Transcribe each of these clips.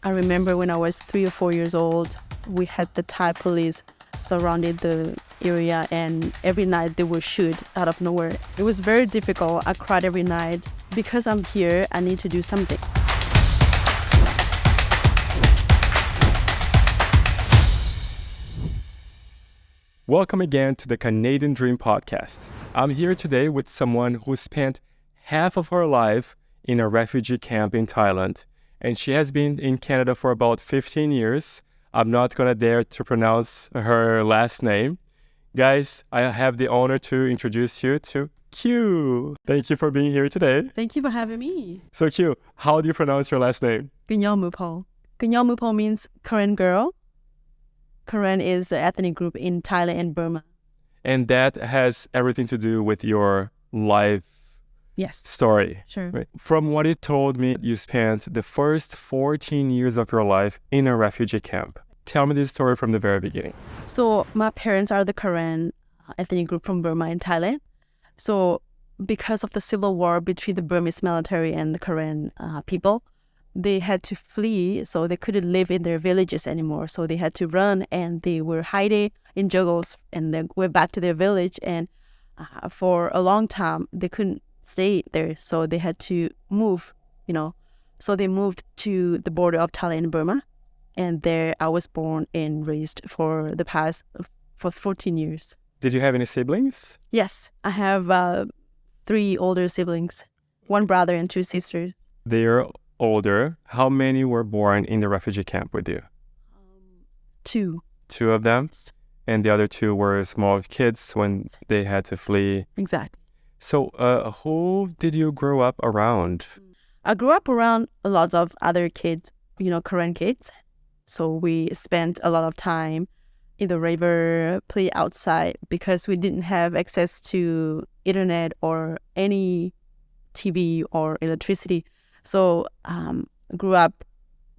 I remember when I was 3 or 4 years old, we had the Thai police surrounded the area, and every night they would shoot out of nowhere. It was very difficult. I cried every night. Because I'm here, I need to do something. Welcome again to the Canadian Dream Podcast. I'm here today with someone who spent half of her life in a refugee camp in Thailand, and she has been in Canada for about 15 years. I'm not going to dare to pronounce her last name. Guys, I have the honor to introduce you to Kue. Thank you for being here today. Thank you for having me. So Kue, how do you pronounce your last name? K'nyawmupoe. K'nyawmupoe means Karen girl. Karen is the ethnic group in Thailand and Burma. And that has everything to do with your life story. Sure. Right? From what you told me, you spent the first 14 years of your life in a refugee camp. Tell me this story from the very beginning. So my parents are the Karen ethnic group from Burma and Thailand. So because of the civil war between the Burmese military and the Karen people, they had to flee, so they couldn't live in their villages anymore. So they had to run, and they were hiding in jungles, and they went back to their village. And for a long time, they couldn't stay there, so they had to move, So they moved to the border of Thailand and Burma, and there I was born and raised for 14 years. Did you have any siblings? Yes, I have 3 older siblings, 1 brother and 2 sisters. They're older. How many were born in the refugee camp with you? 2. 2 of them? And the other 2 were small kids when they had to flee. Exactly. So who did you grow up around? I grew up around a lot of other kids, Korean kids. So we spent a lot of time in the river, play outside, because we didn't have access to internet or any TV or electricity. So grew up,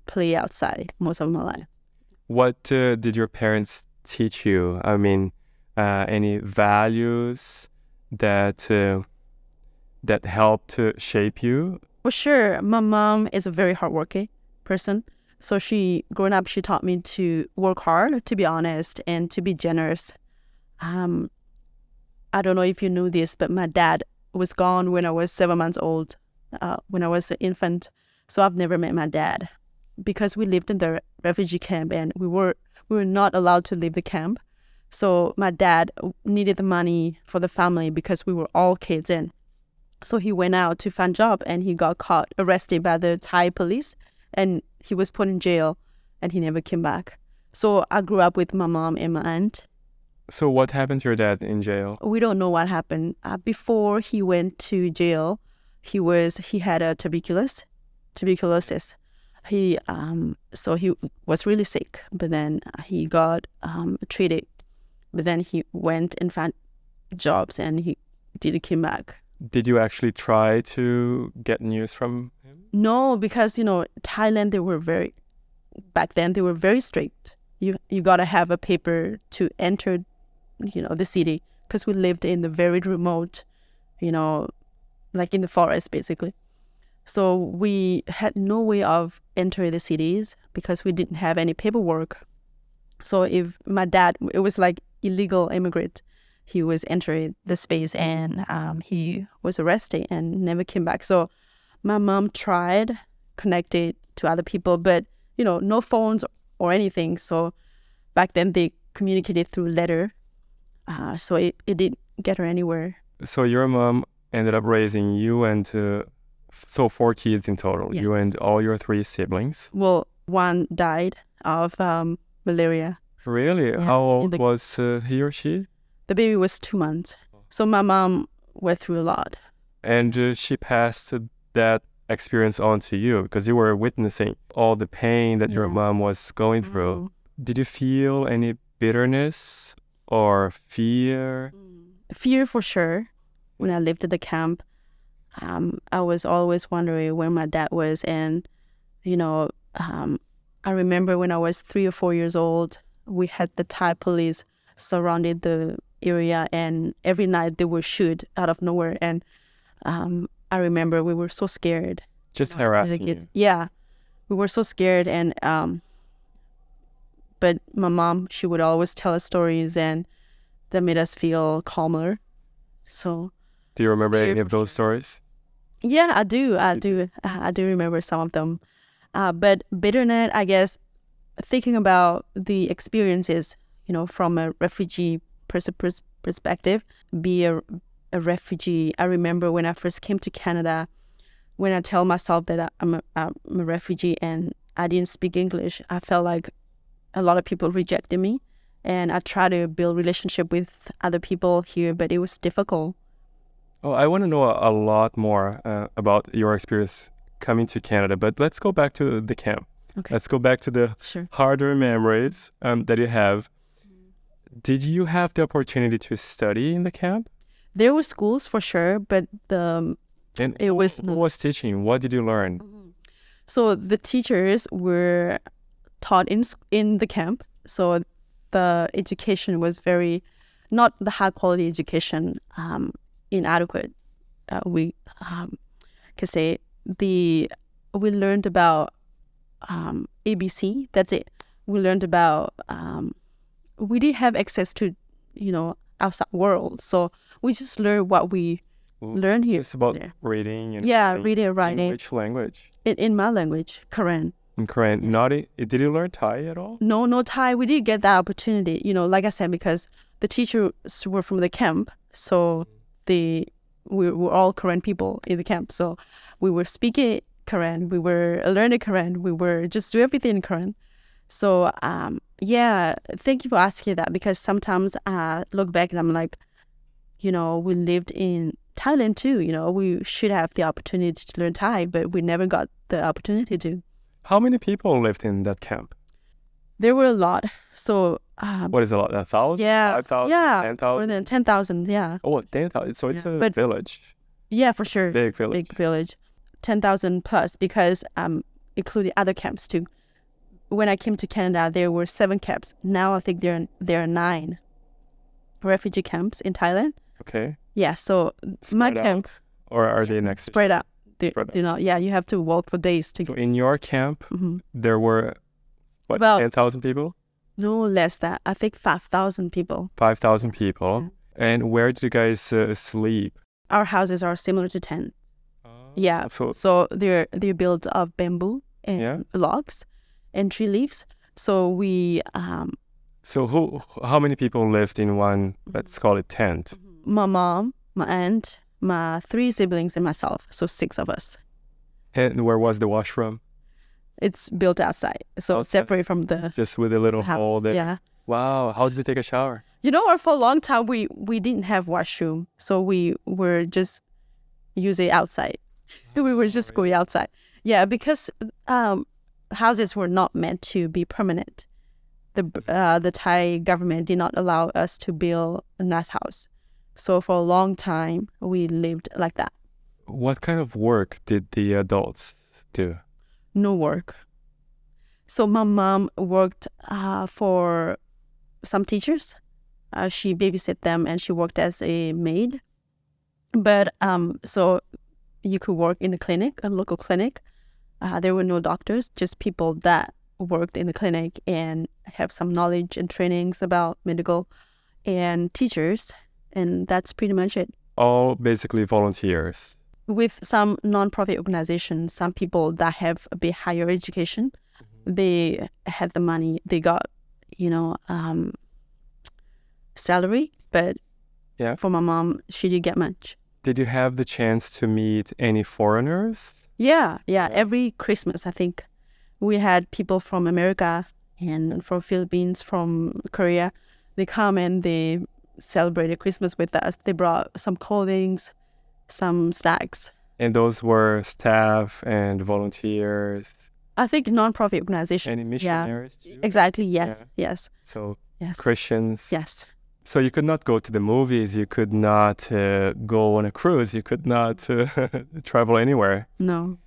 play outside most of my life. What did your parents teach you? I mean, any values that helped to shape you? For sure, my mom is a very hardworking person. So growing up, she taught me to work hard, to be honest, and to be generous. I don't know if you knew this, but my dad was gone when I was 7 months old, when I was an infant. So I've never met my dad because we lived in the refugee camp, and we were not allowed to leave the camp. So my dad needed the money for the family because we were all kids, and so he went out to find a job, and he got arrested by the Thai police, and he was put in jail, and he never came back. So I grew up with my mom and my aunt. So what happened to your dad in jail? We don't know what happened. Before he went to jail, he had a tuberculosis. He was really sick, but then he got treated. But then he went and found jobs, and he didn't come back. Did you actually try to get news from him? No, because Thailand, back then they were very strict. You gotta have a paper to enter, the city, because we lived in the very remote, like in the forest basically. So we had no way of entering the cities because we didn't have any paperwork. So if my dad, it was like illegal immigrant, he was entering the space, and he was arrested and never came back. So my mom tried connected to other people, but no phones or anything. So back then they communicated through letter. So it didn't get her anywhere. So your mom ended up raising you and 4 kids in total. Yes. You and all your 3 siblings. Well, 1 died of malaria. Really? Yeah. How old was he or she? The baby was 2 months. So my mom went through a lot. And she passed that experience on to you because you were witnessing all the pain that your mom was going through. Did you feel any bitterness or fear? Fear for sure. When I lived at the camp, I was always wondering where my dad was. And, I remember when I was 3 or 4 years old, we had the Thai police surrounded the area, and every night they would shoot out of nowhere. And I remember we were so scared. Just harassing you. Yeah. we were so scared. And but my mom, she would always tell us stories, and that made us feel calmer. So Do you remember any of those stories? yeah, I do. I do remember some of them. But BitterNet, I guess, thinking about the experiences, from a refugee perspective, be a refugee. I remember when I first came to Canada, when I tell myself that I'm a refugee and I didn't speak English, I felt like a lot of people rejected me. And I tried to build relationship with other people here, but it was difficult. Oh, I want to know a lot more about your experience coming to Canada, but let's go back to the camp. Okay. Let's go back to the Sure. harder memories that you have. Did you have the opportunity to study in the camp? There were schools for sure, but And it was who was teaching? What did you learn? so the teachers were taught in the camp. So the education was not the high quality education, inadequate. We can say we learned about ABC. That's it. We learned about we didn't have access to outside world, so we just learned what we learned here. Just about there. reading and Reading and writing. In which language? In my language, Korean. In Korean. Did you learn Thai at all? No Thai. We didn't get that opportunity. Like I said, because the teachers were from the camp, so we were all Korean people in the camp. So we were speaking Korean, we were learning Korean, we were just do everything in Korean. So thank you for asking that, because sometimes I look back and I'm like, we lived in Thailand too. We should have the opportunity to learn Thai, but we never got the opportunity to. How many people lived in that camp? There were a lot. So what is a lot? 1,000? Yeah. 5,000? Yeah. 10,000? More than 10,000. Yeah. Oh, 10,000. So it's a village. Yeah, for sure. Big village. Big village. 10,000 plus, because including other camps too. When I came to Canada, there were 7 camps. Now I think there are 9 refugee camps in Thailand. Okay. Yeah, so my camp. Or are they next to spread out? Spread out. You have to walk for days to. So in your camp, there were About 10,000 people? No less that. I think 5,000 people. 5,000 people. Yeah. And where did you guys sleep? Our houses are similar to tent. Yeah. So So they're built of bamboo and logs and tree leaves. So we So how many people lived in one, let's call it tent? my mom, my aunt, my 3 siblings, and myself. So 6 of us. And where was the washroom? It's built outside, so Outside. separate from the Just with a little house. hole there. Yeah. Wow. How did you take a shower? For a long time we didn't have washroom, so we were just using outside. We were just going outside. Yeah, because houses were not meant to be permanent. The Thai government did not allow us to build a nice house. So for a long time, we lived like that. What kind of work did the adults do? No work. So my mom worked for some teachers. She babysit them, and she worked as a maid. But so you could work in a local clinic. There were no doctors, just people that worked in the clinic and have some knowledge and trainings about medical, and teachers. And that's pretty much it. All basically volunteers. With some non-profit organizations, some people that have a bit higher education, they had the money, they got, salary, but for my mom, she didn't get much. Did you have the chance to meet any foreigners? Yeah. Every Christmas, I think, we had people from America and from Philippines, from Korea. They come and they celebrated Christmas with us. They brought some clothing, some snacks. And those were staff and volunteers? I think non-profit organizations. Any missionaries too? Exactly, yes, Yeah. yes. So Yes. Christians? Yes. So you could not go to the movies, you could not go on a cruise, you could not travel anywhere. No.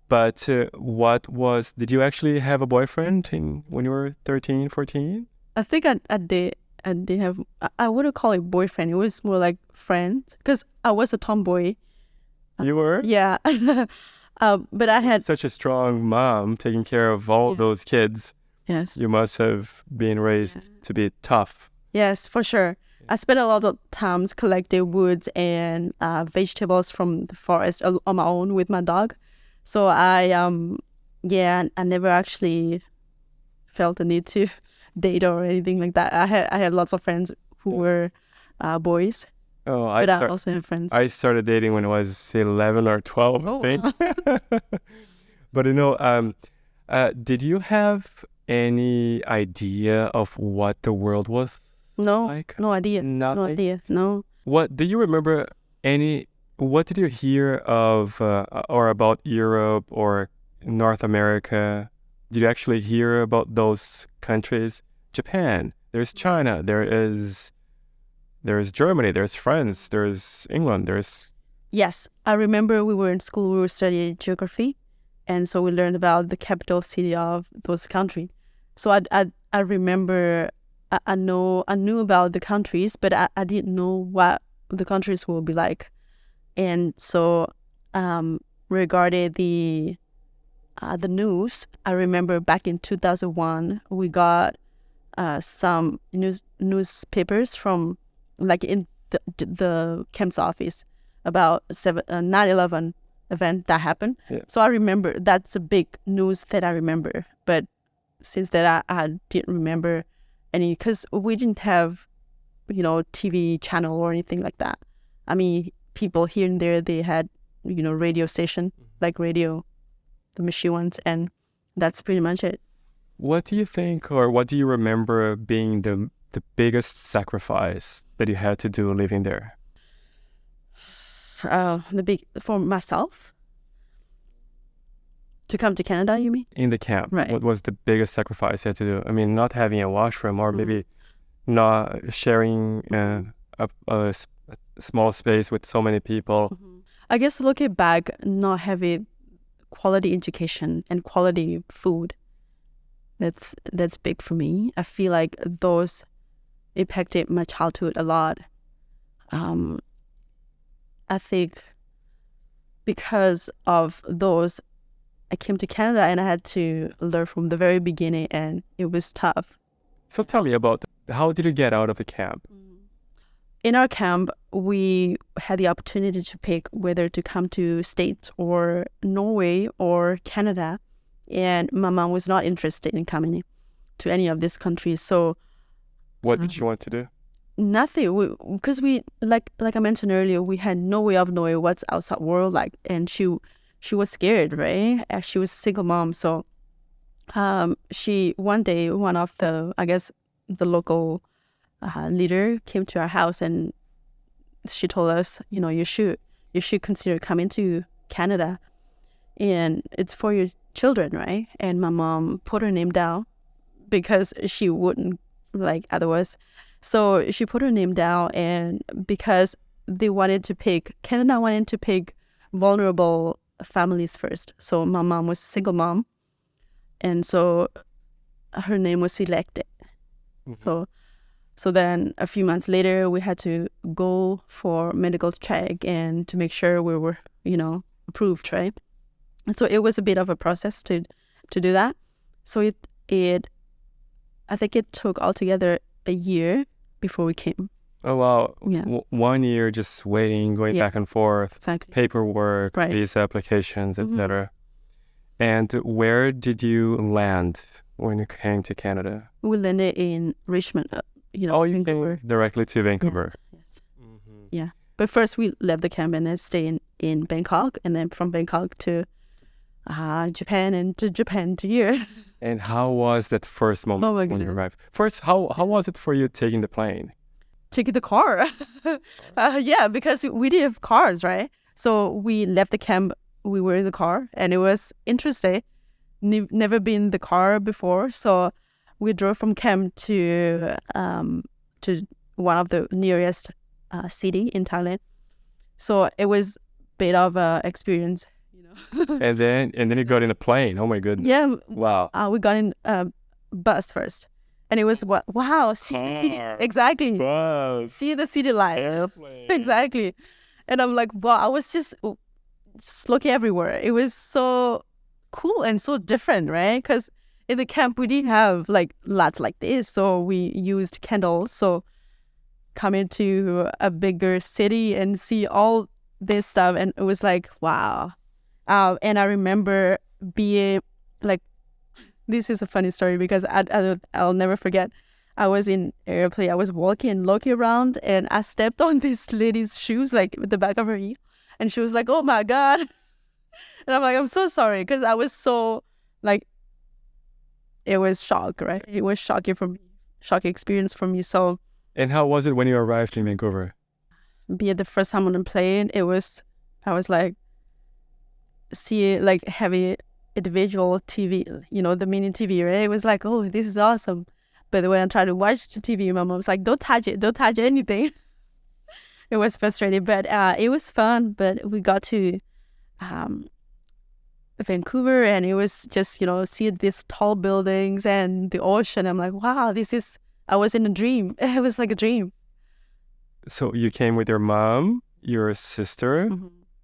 But did you actually have a boyfriend when you were 13, 14? I think I did have, I wouldn't call it boyfriend. It was more like friends, because I was a tomboy. You were? Yeah. But I had Such a strong mom taking care of all those kids. yes. You must have been raised to be tough. Yes, for sure. I spent a lot of times collecting woods and vegetables from the forest on my own with my dog. So I never actually felt the need to date or anything like that. I had lots of friends who were boys, Oh, but I also have friends. I started dating when I was 11 or 12, I think. But did you have any idea of what the world was No, like? no idea. Nothing? No idea. No. What do you remember? What did you hear of or about Europe or North America? Did you actually hear about those countries? Japan, there's China, there's Germany, there's France, there's England, there's... Yes, I remember we were in school, we were studying geography, and so we learned about the capital city of those countries. So I remember I knew about the countries, but I didn't know what the countries will be like. And so regarding the news, I remember back in 2001 we got some newspapers from like in the camp's office about 9/11 event that happened. Yeah. So I remember that's a big news that I remember. But since that I didn't remember any, because we didn't have TV channel or anything like that. I mean, people here and there, they had radio station, like radio, the machine ones, and that's pretty much it. What do you think, or what do you remember being the biggest sacrifice that you had to do living there? For myself to come to Canada, you mean? In the camp, Right. What was the biggest sacrifice you had to do? I mean, not having a washroom, or maybe not sharing a small space with so many people. I guess looking back, not having quality education and quality food, that's big for me. I feel like those impacted my childhood a lot. I think because of those, I came to Canada and I had to learn from the very beginning, and it was tough. So tell me about how did you get out of the camp? In our camp, we had the opportunity to pick whether to come to States or Norway or Canada, and my mom was not interested in coming to any of these countries. So What did you want to do? nothing, because we like I mentioned earlier, we had no way of knowing what's outside world like, and she was scared, right? She was a single mom, so one day one of the local leader came to our house, and she told us, you should consider coming to Canada, and it's for your children, right? And my mom put her name down because she wouldn't otherwise. So she put her name down, and because Canada wanted to pick vulnerable families first. So my mom was a single mom, and so her name was selected. So then a few months later, we had to go for medical check and to make sure we were, approved, right? And so it was a bit of a process to do that. So I think it took altogether a year before we came. Oh, wow. Yeah. 1 year just waiting, going back and forth, Exactly. paperwork, Right. visa applications, etc. And where did you land when you came to Canada? We landed in Richmond, You Vancouver. came directly to Vancouver. Yes. Yeah. But first we left the camp and then stayed in Bangkok, and then from Bangkok to Japan, and to Japan to here. And how was that first moment Oh my when you goodness. arrived? First, how was it for you taking the plane? Take the car. Yeah, because we didn't have cars, right? So we left the camp, we were in the car, and it was interesting. Never been in the car before, so we drove from camp to one of the nearest city in Thailand. So it was a bit of an experience, And then you got in a plane. Oh my goodness. Yeah. Wow. We got in a bus first, and it was wow, see the city. Exactly. Wow. See the city lights. Airplane. Exactly. And I'm like, wow, I was just just looking everywhere. It was so cool and so different, right? Because in the camp we didn't have like lots like this, so we used candles. So coming to a bigger city and see all this stuff, and it was like wow. And I remember being like, this is a funny story because I'll never forget. I was in airplane. I was walking, looking around, and I stepped on this lady's shoes, like with the back of her heel, and she was like, "Oh my God!" And I'm like, "I'm so sorry," because I was so like, it was shock, right? It was shocking experience for me. So, And how was it when you arrived in Vancouver? be it the first time on the plane, I was like, see like heavy individual TV, the mini TV, right? It was like, oh, this is awesome. But when I tried to watch the TV, my mom was like, don't touch anything. It was frustrating, but it was fun. But we got to Vancouver, and it was just, see these tall buildings and the ocean. I'm like, wow, I was in a dream. It was like a dream. So you came with your mom, your sister,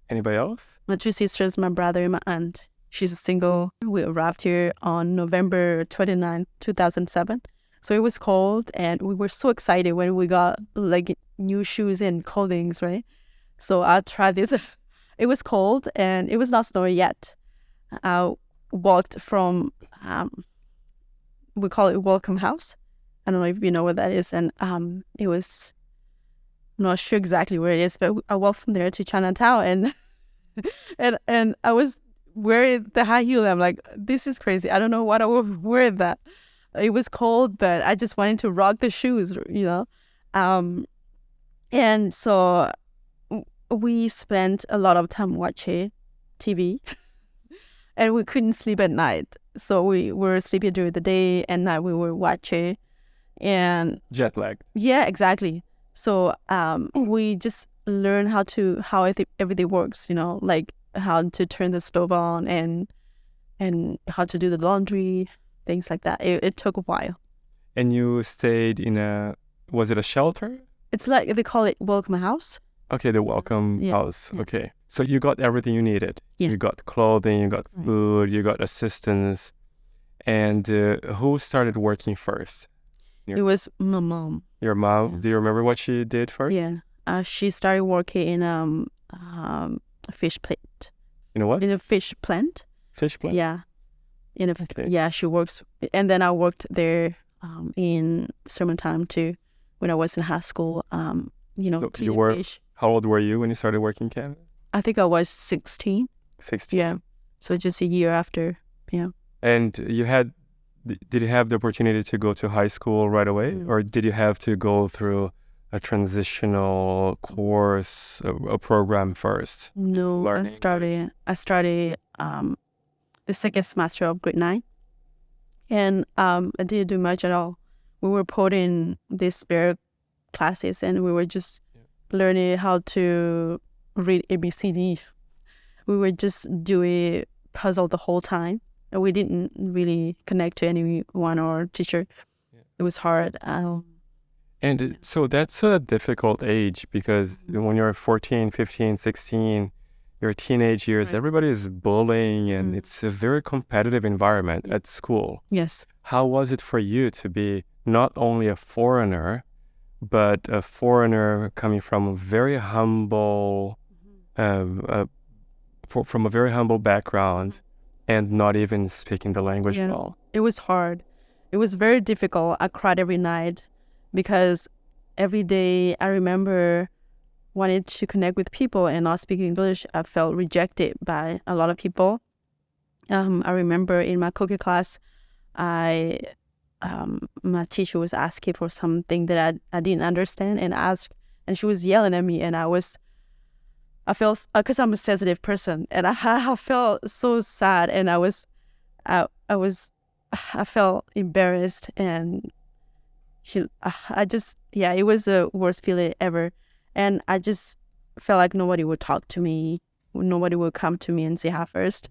anybody else? My two sisters, my brother, and my aunt. She's single. We arrived here on November 29, 2007. So it was cold, and we were so excited when we got like new shoes and clothing, right? So I tried this. It was cold, and it was not snowing yet. I walked from, we call it Welcome House. I don't know if you know what that is. And it was, I'm not sure exactly where it is, but I walked from there to Chinatown, and I was wearing the high heel. I'm like, this is crazy. I don't know what I would wear that. It was cold, but I just wanted to rock the shoes, and so we spent a lot of time watching TV, and we couldn't sleep at night. So we were sleeping during the day, and night we were watching, and jet lag. Yeah, exactly. So we just learned how everything works, like how to turn the stove on and how to do the laundry, things like that. It took a while. And you stayed was it a shelter? It's like, they call it Welcome House. Okay, the Welcome House. Yeah. Okay. So you got everything you needed. Yeah. You got clothing, you got food, you got assistance. And who started working first? It was my mom. Your mom? Yeah. Do you remember what she did first? Yeah. She started working in a fish plant. In a what? In a fish plant. Fish plant? Yeah. Okay. Yeah, she works. And then I worked there in summertime too, when I was in high school. So you were, fish. How old were you when you started working in Canada? I think I was 16. 16? Yeah. So just a year after, yeah. And did you have the opportunity to go to high school right away? Or did you have to go through a transitional course, a program first? No, I started the second semester of grade 9. And I didn't do much at all. We were put in these spare classes, and we were just learning how to read ABCD. We were just doing puzzle the whole time. And we didn't really connect to anyone or teacher. It was hard. And so that's a difficult age, because when you're 14, 15, 16, your teenage years, right, everybody is bullying, and it's a very competitive environment at school. Yes. How was it for you to be not only a foreigner, but a foreigner coming from a very humble, from a very humble background, and not even speaking the language well? It was hard. It was very difficult. I cried every night because every day I remember wanted to connect with people and not speak English. I felt rejected by a lot of people. I remember in my cooking class, my teacher was asking for something that I didn't understand and asked, and she was yelling at me, and I felt, because I'm a sensitive person, and I felt so sad, and I felt embarrassed, and it was the worst feeling ever. And I just felt like nobody would talk to me. Nobody would come to me and say hi first.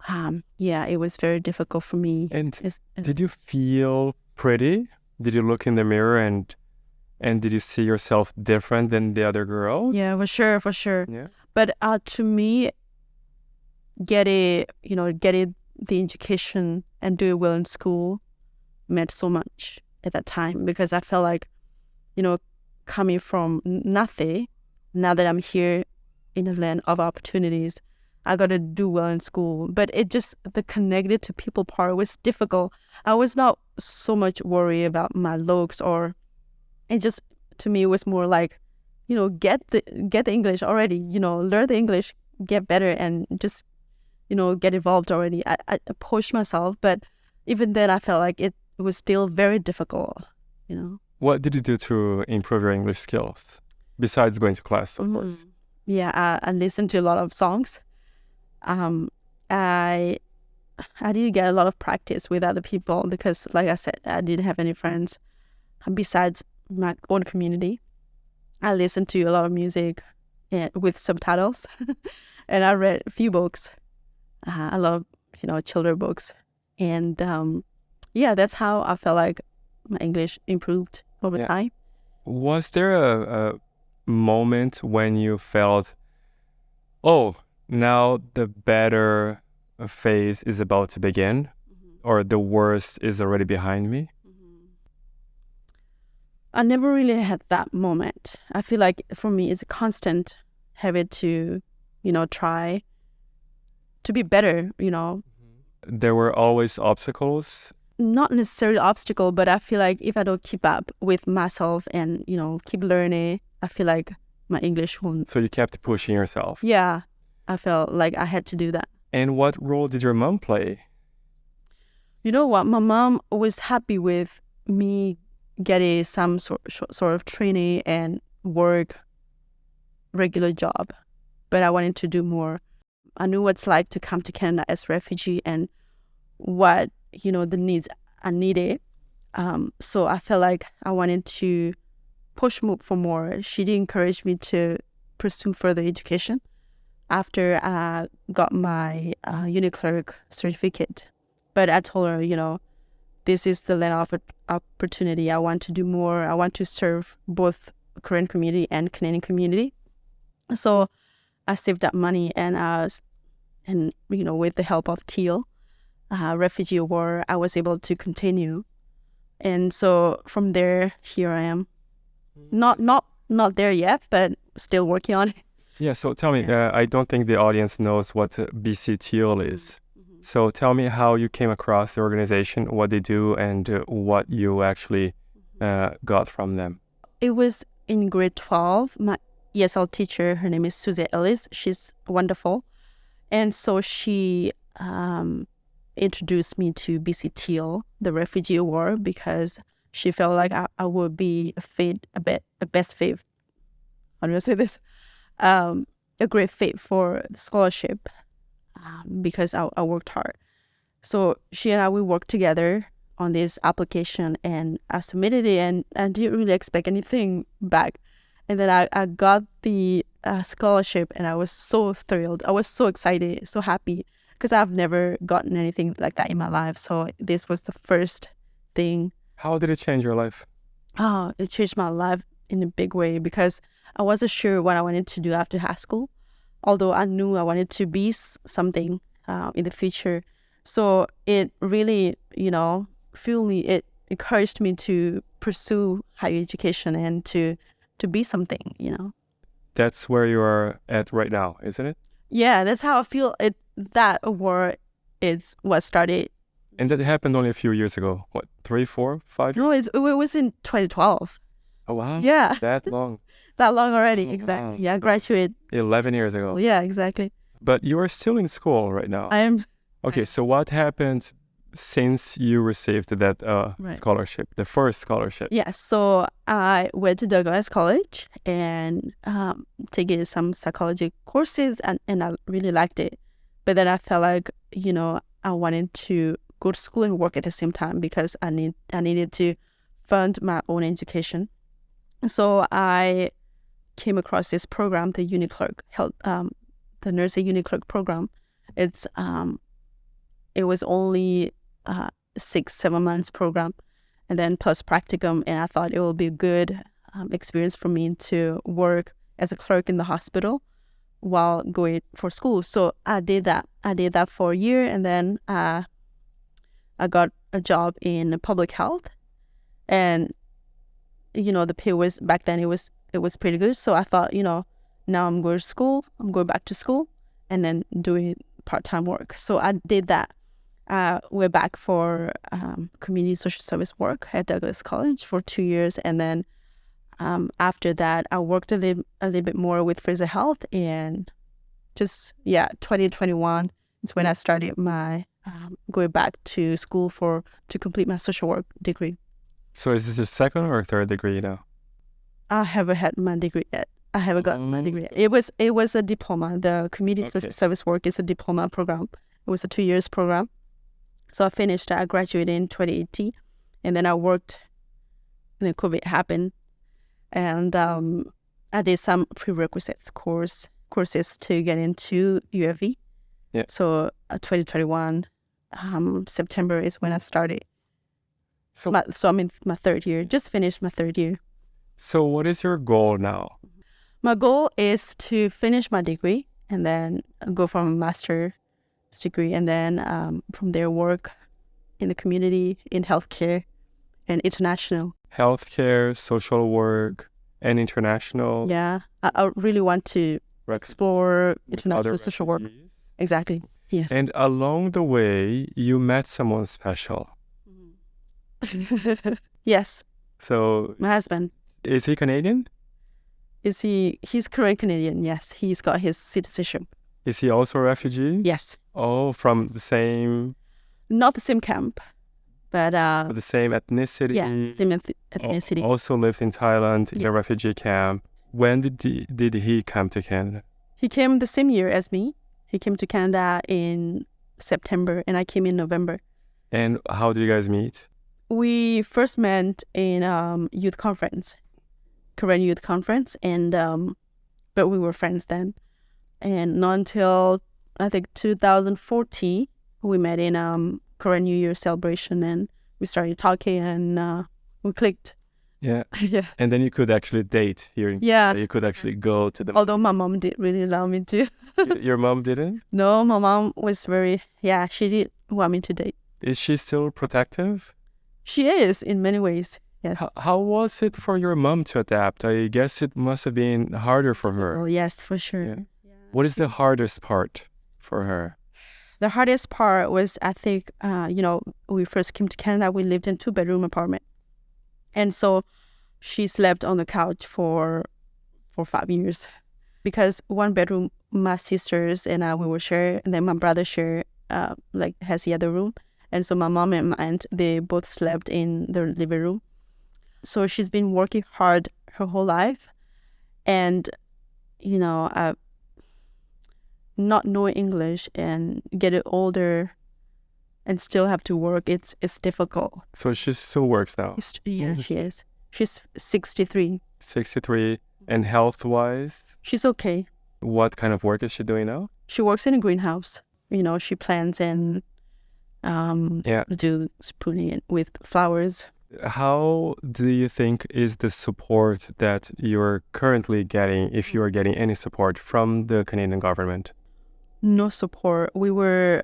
It was very difficult for me. And did you feel pretty? Did you look in the mirror and did you see yourself different than the other girls? Yeah, for sure. Yeah. But to me, getting the education and do it well in school meant so much at that time, because I felt like, coming from nothing, now that I'm here in a land of opportunities, I got to do well in school. But the connected to people part was difficult. I was not so much worried about my looks, or it just, to me, it was more like, get the English already, learn the English, get better, and just, get involved already. I pushed myself, but even then I felt like it was still very difficult, What did you do to improve your English skills besides going to class, of course? Yeah, I listened to a lot of songs. I didn't get a lot of practice with other people because, like I said, I didn't have any friends besides my own community. I listened to a lot of music with subtitles, and I read a few books, a lot of children books, and that's how I felt like my English improved over time. Was there a moment when you felt, oh, now the better phase is about to begin, or the worst is already behind me? I never really had that moment. I feel like for me, it's a constant habit to, try to be better, There were always obstacles. Not necessarily obstacle, but I feel like if I don't keep up with myself and, keep learning, I feel like my English won't. So you kept pushing yourself. Yeah, I felt like I had to do that. And what role did your mom play? You know what? My mom was happy with me getting some sort of training and work, regular job. But I wanted to do more. I knew what it's like to come to Canada as a refugee and what, the needs I needed. So I felt like I wanted to push for more. She did encourage me to pursue further education after I got my uni clerk certificate. But I told her, this is the land of opportunity. I want to do more. I want to serve both Korean community and Canadian community. So I saved up money, and with the help of TEAL, refugee award, I was able to continue. And so from there, here I am. Not there yet, but still working on it. Yeah, so tell me, I don't think the audience knows what BC TEAL is. So tell me how you came across the organization, what they do, and what you actually got from them. It was in grade 12. My ESL teacher, her name is Susie Ellis. She's wonderful. And so she introduced me to BC TEAL, the Refugee Award, because she felt like I would be a best fit. How do I say this? A great fit for the scholarship because I worked hard. So she and I, we worked together on this application, and I submitted it, and I didn't really expect anything back. And then I got the scholarship, and I was so thrilled. I was so excited, so happy, because I've never gotten anything like that in my life. So this was the first thing. How did it change your life? Oh, it changed my life in a big way, because I wasn't sure what I wanted to do after high school, although I knew I wanted to be something in the future. So it really, it encouraged me to pursue higher education and to be something. That's where you are at right now, isn't it? Yeah, that's how I feel. That award is what started. And that happened only a few years ago. What, 3, 4, 5 years? No, it was in 2012. Oh, wow. Yeah. That long. That long already, Oh, exactly. wow. Yeah, I graduated. 11 years ago. Yeah, exactly. But you are still in school right now. I am. Okay, so what happened since you received that scholarship, the first scholarship? Yeah, so I went to Douglas College and taking some psychology courses, and I really liked it. But then I felt like, I wanted to go to school and work at the same time, because I needed to fund my own education. So I came across this program, the UniClerk, the nursing UniClerk program. It was only 6-7 months program, and then plus practicum, and I thought it would be a good experience for me to work as a clerk in the hospital, while going for school. So I did that. I did that for a year, and then I got a job in public health, and the pay was back then it was pretty good. So I thought, now I'm going to school. I'm going back to school, and then doing part-time work. So I did that. Went back for community social service work at Douglas College for 2 years, and then after that, I worked a little bit more with Fraser Health, and 2021 is when I started my going back to school to complete my social work degree. So is this your second or third degree now? I haven't had my degree yet. I haven't gotten my degree yet. It was a diploma. The community social service work is a diploma program. It was a 2 years program. So I finished. I graduated in 2018, and then I worked. And then COVID happened, and I did some prerequisites courses to get into UFE. Yeah. So 2021 September is when I started. So I'm in my third year. Just finished my third year. So what is your goal now? My goal is to finish my degree and then go for a master's degree, and then from there work in the community, in healthcare, and international. Healthcare, social work, and international. Yeah, I really want to explore international social work. Exactly. Yes. And along the way, you met someone special. Yes. So my husband. Is he Canadian? He's Korean Canadian, yes. He's got his citizenship. Is he also a refugee? Yes. Oh, from the same... Not the same camp, but... the same ethnicity? Yeah, same ethnicity. Also lived in Thailand in a refugee camp. When did he come to Canada? He came the same year as me. He came to Canada in September, and I came in November. And how did you guys meet? We first met in youth conference. Korean youth conference, and but we were friends then, and not until I think 2014 we met in Korean New Year celebration, and we started talking, and we clicked. Yeah. Yeah. And then you could actually date here. Yeah. You could actually go to the... Although my mom didn't really allow me to. Your mom didn't? No, my mom was she did want me to date. Is she still protective? She is in many ways. Yes. How was it for your mom to adapt? I guess it must have been harder for her. Oh, yes, for sure. Yeah. What is the hardest part for her? The hardest part was, I think, we first came to Canada, we lived in 2-bedroom apartment. And so she slept on the couch for 5 years. Because 1 bedroom, my sisters and I, we were share, and then my brother has the other room. And so my mom and my aunt, they both slept in the living room. So she's been working hard her whole life, and not knowing English and getting older and still have to work, it's difficult. So she still works now? Yeah, she is. She's 63. 63. And health-wise? She's okay. What kind of work is she doing now? She works in a greenhouse. She plants and do pruning with flowers. How do you think is the support that you're currently getting, if you are getting any support from the Canadian government? No support. We were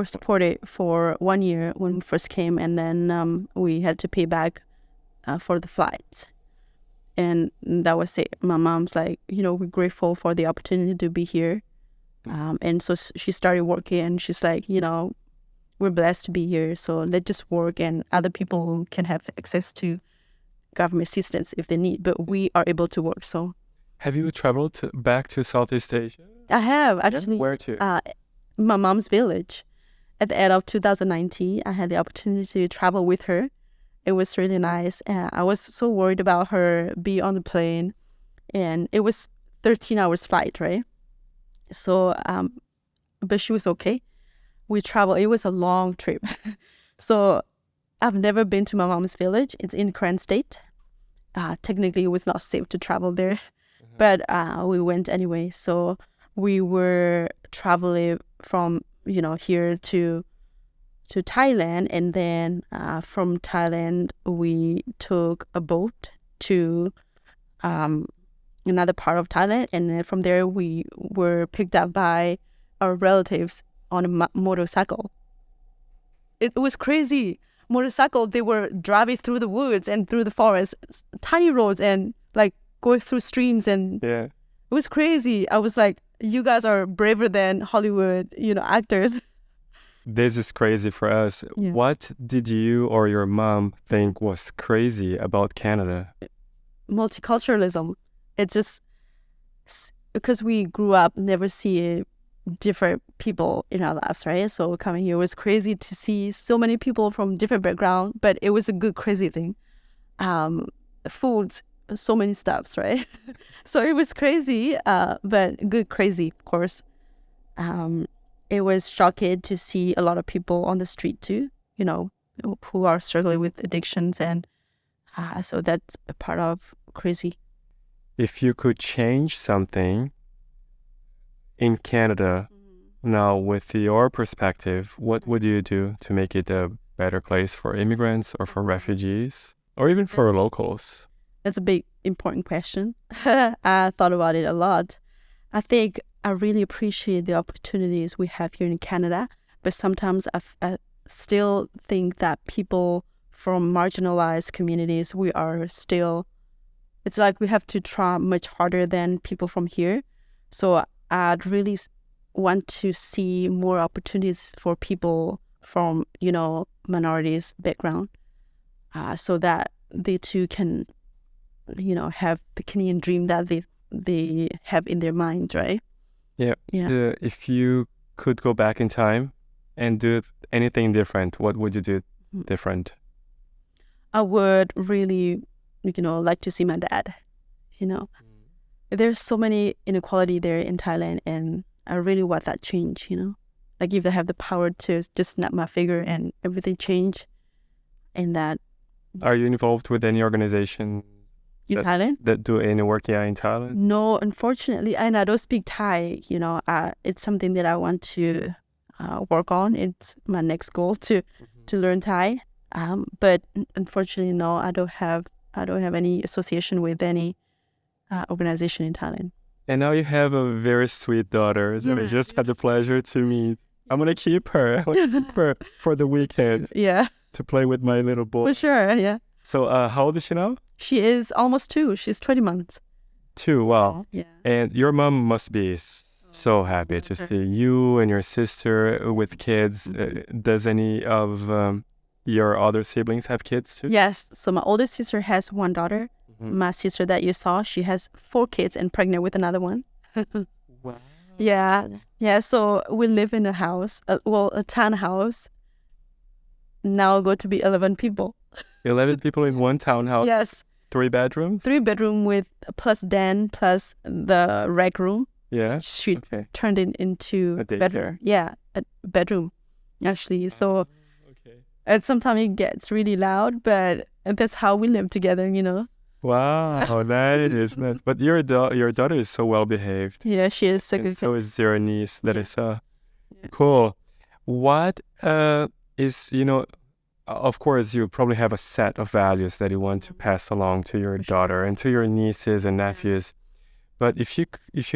supported for 1 year when we first came, and then we had to pay back for the flights. And that was it. My mom's like, we're grateful for the opportunity to be here. And so she started working, and she's like, we're blessed to be here, so let's just work, and other people can have access to government assistance if they need, but we are able to work. So, have you traveled back to Southeast Asia? I have, actually. Where to? My mom's village. At the end of 2019, I had the opportunity to travel with her. It was really nice. I was so worried about her being on the plane, and it was 13 hours flight, right? So, but she was okay. We traveled. It was a long trip. So I've never been to my mom's village. It's in Karen State. Technically, it was not safe to travel there, but we went anyway. So we were traveling from here to Thailand, and then from Thailand we took a boat to another part of Thailand. And then from there, we were picked up by our relatives on a motorcycle. It was crazy. Motorcycle, they were driving through the woods and through the forest, tiny roads, and like going through streams. And Yeah. it was crazy. I was like, you guys are braver than Hollywood, actors. This is crazy for us. Yeah. What did you or your mom think was crazy about Canada? Multiculturalism. It's just because we grew up never see different people in our lives, right? So coming here was crazy to see so many people from different background, but it was a good crazy thing. Foods, so many stuffs, right? So it was crazy, but good crazy, of course. It was shocking to see a lot of people on the street too, who are struggling with addictions, and so that's a part of crazy. If you could change something in Canada now with your perspective, what would you do to make it a better place for immigrants or for refugees or even for locals? That's a big, important question. I thought about it a lot. I think I really appreciate the opportunities we have here in Canada, but sometimes I still think that people from marginalized communities, we are still, it's like we have to try much harder than people from here. So I'd really want to see more opportunities for people from, minorities background, so that they too can, have the Canadian dream that they have in their mind, right? Yeah. If you could go back in time and do anything different, what would you do different? I would really, like to see my dad, There's so many inequality there in Thailand, and I really want that change, Like if I have the power to just snap my finger and everything change, and that. Are you involved with any organization in Thailand? That do any work in Thailand? No, unfortunately, and I don't speak Thai. It's something that I want to work on. It's my next goal to learn Thai. But unfortunately, no, I don't have any association with any organization in Thailand. And now you have a very sweet daughter that I just had the pleasure to meet. I'm gonna keep her. For the weekend. Yeah. To play with my little boy. For sure, yeah. So how old is she now? She is almost 2. She's 20 months. 2, wow. Yeah. And your mom must be so happy to see you and your sister with kids. Does any of your other siblings have kids too? Yes. So my oldest sister has 1 daughter. My sister that you saw, she has 4 kids and pregnant with another one. Wow. Yeah. Yeah. So we live in a house, a townhouse. Now going to be 11 people. 11 people in one townhouse? Yes. 3 bedrooms? 3 bedroom with plus den plus the rec room. Yeah. She turned it into a bedroom. Yeah, a bedroom, actually. So and sometimes it gets really loud, but that's how we live together, Wow, that is nice. But your daughter is so well behaved. Yeah, she is so good. So is your niece that is cool. What is, of course, you probably have a set of values that you want to pass along to your daughter and to your nieces and nephews. But if you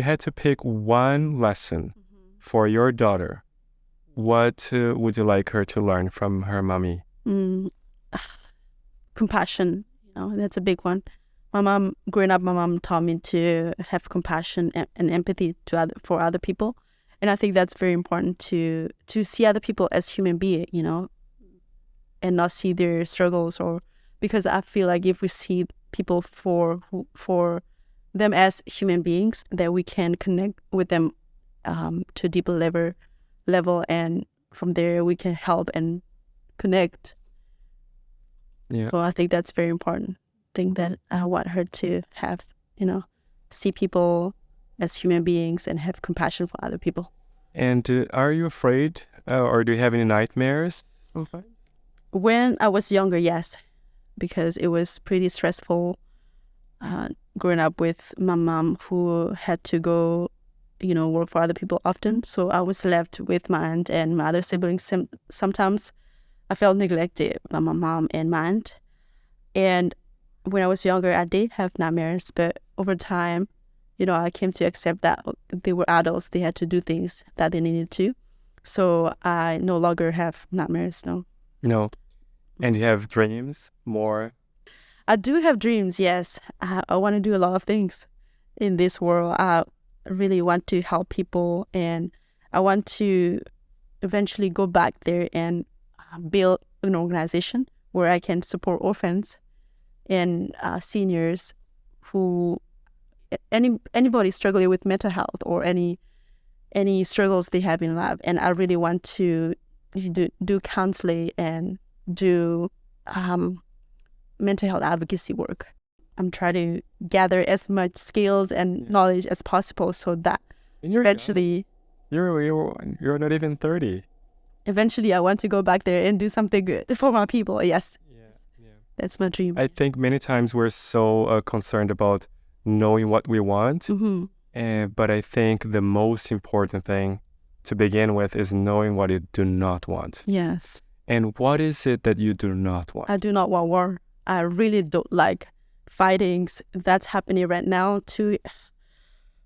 had to pick one lesson for your daughter, what would you like her to learn from her mommy? Compassion, that's a big one. Growing up, my mom taught me to have compassion and empathy for other people. And I think that's very important to see other people as human beings, and not see their struggles, or because I feel like if we see people for them as human beings, that we can connect with them to a deeper level, and from there we can help and connect. Yeah. So I think that's very important thing that I want her to have, see people as human beings and have compassion for other people. And are you afraid or do you have any nightmares sometimes? When I was younger, yes, because it was pretty stressful growing up with my mom, who had to go, work for other people often. So I was left with my aunt and my other siblings. Sometimes I felt neglected by my mom and my aunt. And when I was younger, I did have nightmares, but over time, I came to accept that they were adults. They had to do things that they needed to. So I no longer have nightmares, no. No. And you have dreams more? I do have dreams, yes. I want to do a lot of things in this world. I really want to help people, and I want to eventually go back there and build an organization where I can support orphans and seniors who anybody struggling with mental health or any struggles they have in life. And I really want to do counseling and do mental health advocacy work. I'm trying to gather as much skills and knowledge as possible so that eventually... You're not even 30. Eventually, I want to go back there and do something good for my people. Yes. Yeah. That's my dream. I think many times we're so concerned about knowing what we want. But I think the most important thing to begin with is knowing what you do not want. Yes. And what is it that you do not want? I do not want war. I really don't like fightings that's happening right now too.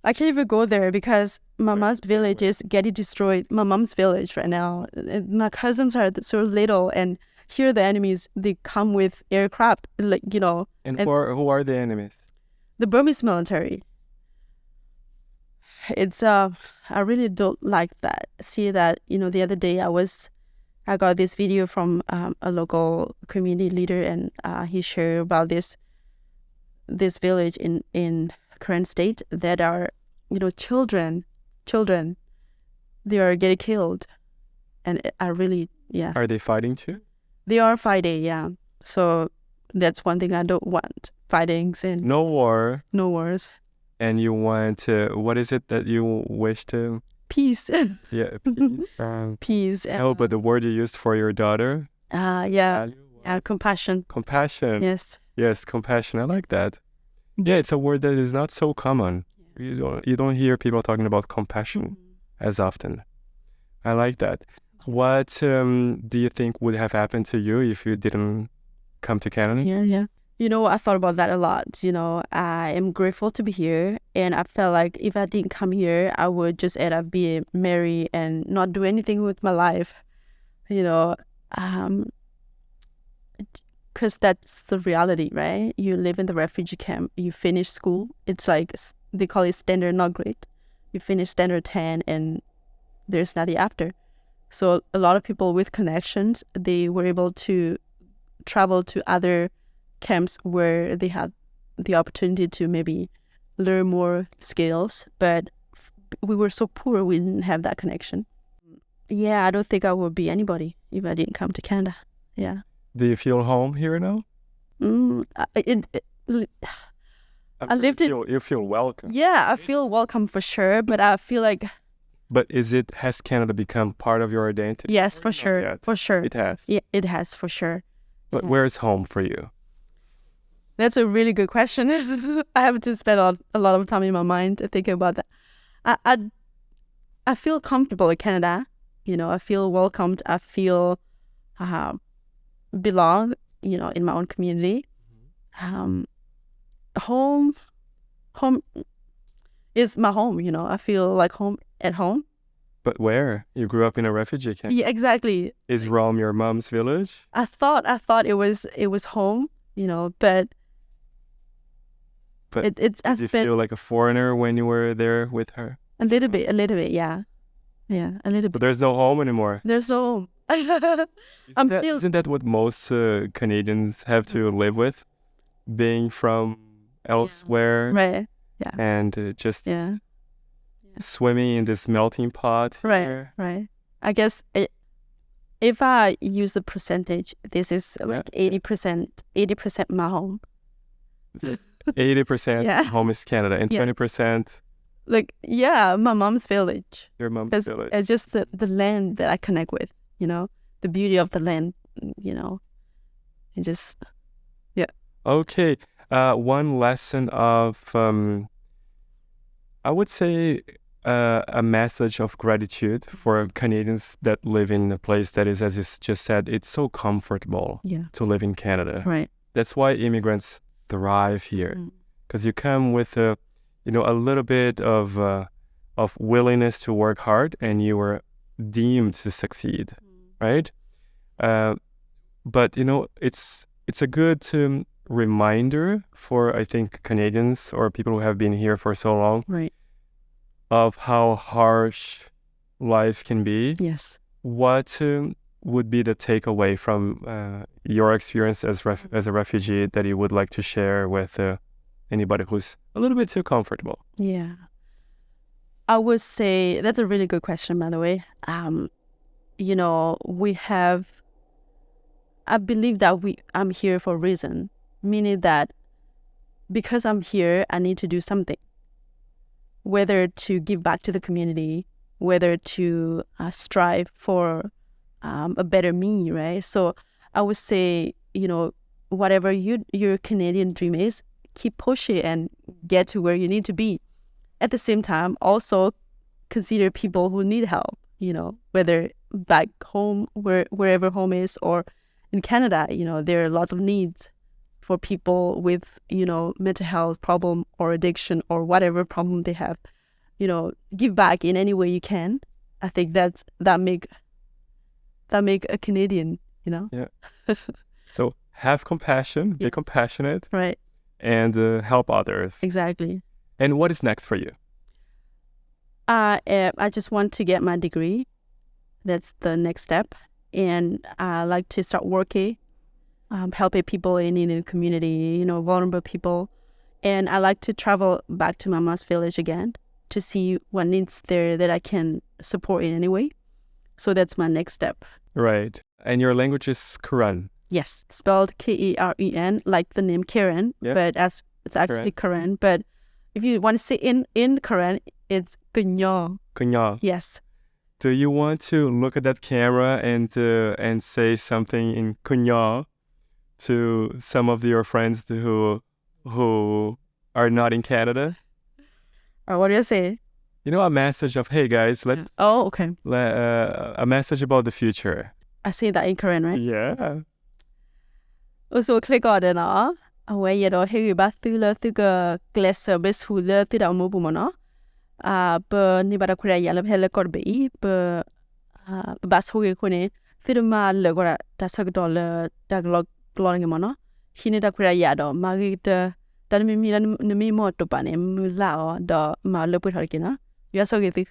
I can't even go there because my mom's village is getting destroyed. My mom's village right now. My cousins are so little, and here the enemies, they come with aircraft, And who are the enemies? The Burmese military. It's I really don't like that. See that, the other day I got this video from a local community leader, and he shared about this village in current state that are, children, they are getting killed. And I really, yeah. Are they fighting too? They are fighting, yeah. So that's one thing I don't want. Fightings and... No war. No wars. And you want, what is it that you wish to... Peace. Yeah, peace. Peace. No, but the word you used for your daughter? Yeah. Compassion. Compassion. Yes. Yes, compassion. I like that. Yeah, it's a word that is not so common. You don't hear people talking about compassion as often. I like that. What do you think would have happened to you if you didn't come to Canada? Yeah. I thought about that a lot. I am grateful to be here, and I felt like if I didn't come here, I would just end up being married and not do anything with my life. Because that's the reality, right? You live in the refugee camp, you finish school. It's like, they call it standard, not grade. You finish standard 10 and there's nothing after. So a lot of people with connections, they were able to travel to other camps where they had the opportunity to maybe learn more skills. But we were so poor, we didn't have that connection. Yeah, I don't think I would be anybody if I didn't come to Canada. Yeah. Do you feel home here now? I lived in... You feel welcome. Yeah, I feel welcome for sure, but I feel like... But has Canada become part of your identity? Yes, for sure. Yet? For sure. It has? Yeah, it has, for sure. But where's home for you? That's a really good question. I have to spend a lot of time in my mind thinking about that. I feel comfortable in Canada. I feel welcomed. I feel belong, in my own community. Home is my home, I feel like home at home. But where? You grew up in a refugee camp. Yeah, exactly. Is Rome your mom's village? I thought it was home, but it's did you feel like a foreigner when you were there with her? A little bit, yeah. Yeah, a little bit. But there's no home anymore. There's no home. Isn't that what most Canadians have to live with? Being from elsewhere. Right. Yeah. And just swimming in this melting pot. Right. I guess if I use the percentage, this is like 80% my home. 80% home is Canada, and 20%... my mom's village. Your mom's village. It's just the land that I connect with, the beauty of the land, it just, Okay. One lesson of, I would say, a message of gratitude for Canadians that live in a place that is, as you just said, it's so comfortable to live in Canada. Right. That's why immigrants thrive here. because you come with a little bit of willingness to work hard, and you were deemed to succeed, right? But it's a good reminder for, I think, Canadians or people who have been here for so long, right, of how harsh life can be. yes. What would be the takeaway from your experience as a refugee that you would like to share with anybody who's a little bit too comfortable? Yeah. I would say that's a really good question, by the way. I believe that I'm here for a reason, meaning that because I'm here, I need to do something, whether to give back to the community, whether to strive for a better me, right? So I would say, whatever your Canadian dream is, keep pushing and get to where you need to be. At the same time, also consider people who need help, whether back home, wherever home is, or in Canada, there are lots of needs for people with, mental health problem or addiction or whatever problem they have. Give back in any way you can. I think that make a Canadian, Yeah. So have compassion, be compassionate, right, and help others. Exactly. And what is next for you? I just want to get my degree. That's the next step. And I like to start working, helping people in the community, vulnerable people. And I like to travel back to my mom's village again to see what needs there that I can support in any way. So that's my next step. Right. And your language is Karen. Yes, spelled Keren, like the name Karen, but as it's actually Karen. But if you want to say in Karen, it's K'nyawmupoe. K'nyawmupoe. Yes. Do you want to look at that camera and say something in K'nyawmupoe to some of your friends who are not in Canada? Or what do you say? A message of, hey guys, let's. Oh, okay. A message about the future. I say that in Korean, right? Yeah. So click on it now. Where you know hey ba tu la tu ka class service hu la tu da mo bu mo no. But ni ba da Korea ya la phela kor be but ba so ge ko ne tu ma le ko da sak do la da log glowing mo no. Hine da Korea ya do ma ge da mi la mi mo to pa ne mu la o do ma le pu thar ki na. You so ge ti.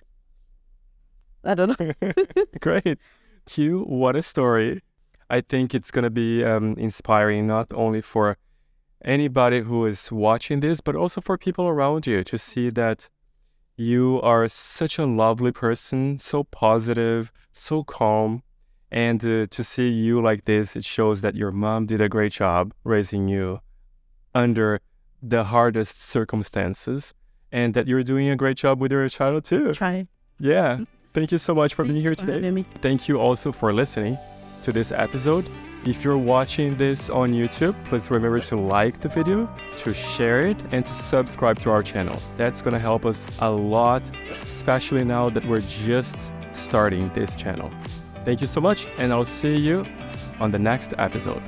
I don't know. Great. Q, what a story. I think it's going to be inspiring not only for anybody who is watching this, but also for people around you to see that you are such a lovely person, so positive, so calm. And to see you like this, it shows that your mom did a great job raising you under the hardest circumstances, and that you're doing a great job with your child too. Try. Yeah. Thank you so much for being here today. Thank you also for listening to this episode. If you're watching this on YouTube, please remember to like the video, to share it, and to subscribe to our channel. That's going to help us a lot, especially now that we're just starting this channel. Thank you so much, and I'll see you on the next episode.